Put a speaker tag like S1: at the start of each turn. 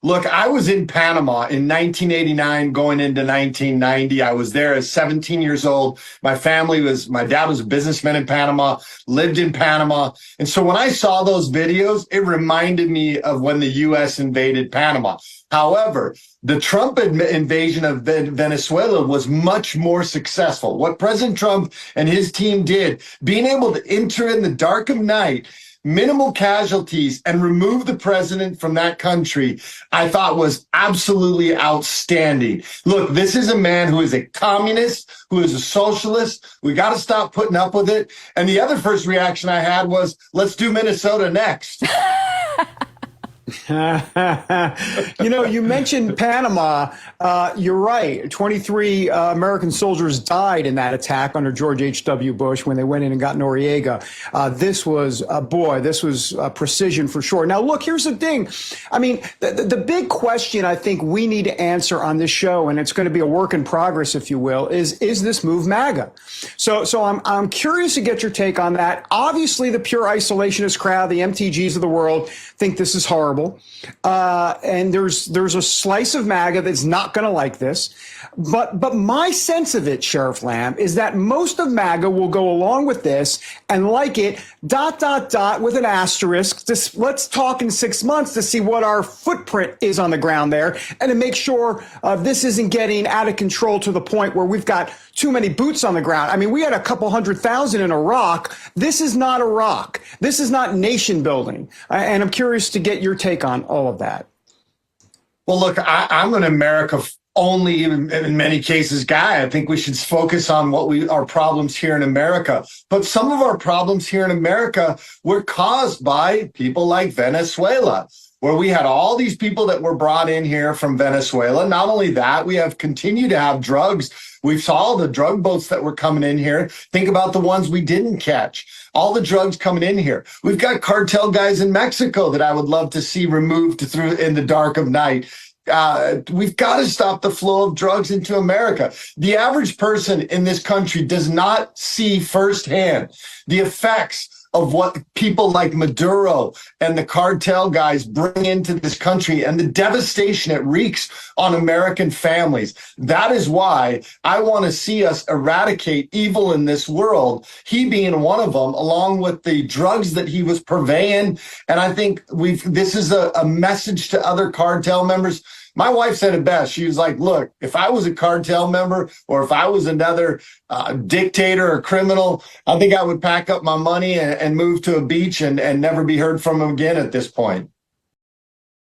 S1: Look, I was in Panama in 1989 going into 1990. I was there as 17 years old. My dad was a businessman in Panama, lived in Panama. And so when I saw those videos, it reminded me of when the U.S. invaded Panama. However, the Trump invasion of Venezuela was much more successful. What President Trump and his team did, being able to enter in the dark of night, minimal casualties, and remove the president from that country, I thought was absolutely outstanding. Look, this is a man who is a communist, who is a socialist. We got to stop putting up with it. And the other first reaction I had was, let's do Minnesota next.
S2: You mentioned Panama. You're right. 23 American soldiers died in that attack under George H.W. Bush when they went in and got Noriega. This was precision for sure. Now, look, here's the thing. I mean, the big question I think we need to answer on this show, and it's going to be a work in progress, if you will, is this move MAGA? So I'm curious to get your take on that. Obviously, the pure isolationist crowd, the MTGs of the world, think this is horrible. And there's a slice of MAGA that's not going to like this. But my sense of it, Sheriff Lamb, is that most of MAGA will go along with this and like it, ... with an asterisk. Let's talk in 6 months to see what our footprint is on the ground there and to make sure this isn't getting out of control to the point where we've got too many boots on the ground. I mean, we had a couple 100,000 in Iraq. This is not Iraq. This is not nation building. And I'm curious to get your take on all of that.
S1: Well, look, I'm an America only, in many cases, guy. I think we should focus on our problems here in America. But some of our problems here in America were caused by people like Venezuela, where we had all these people that were brought in here from Venezuela. Not only that, we have continued to have drugs. We saw the drug boats that were coming in here. Think about the ones we didn't catch. All the drugs coming in here. We've got cartel guys in Mexico that I would love to see removed through in the dark of night. We've got to stop the flow of drugs into America. The average person in this country does not see firsthand the effects of what people like Maduro and the cartel guys bring into this country and the devastation it wreaks on American families. That is why I want to see us eradicate evil in this world, he being one of them, along with the drugs that he was purveying. And I think this is a message to other cartel members. My wife said it best. She was like, look, if I was a cartel member or if I was another dictator or criminal, I think I would pack up my money and move to a beach and never be heard from again at this point.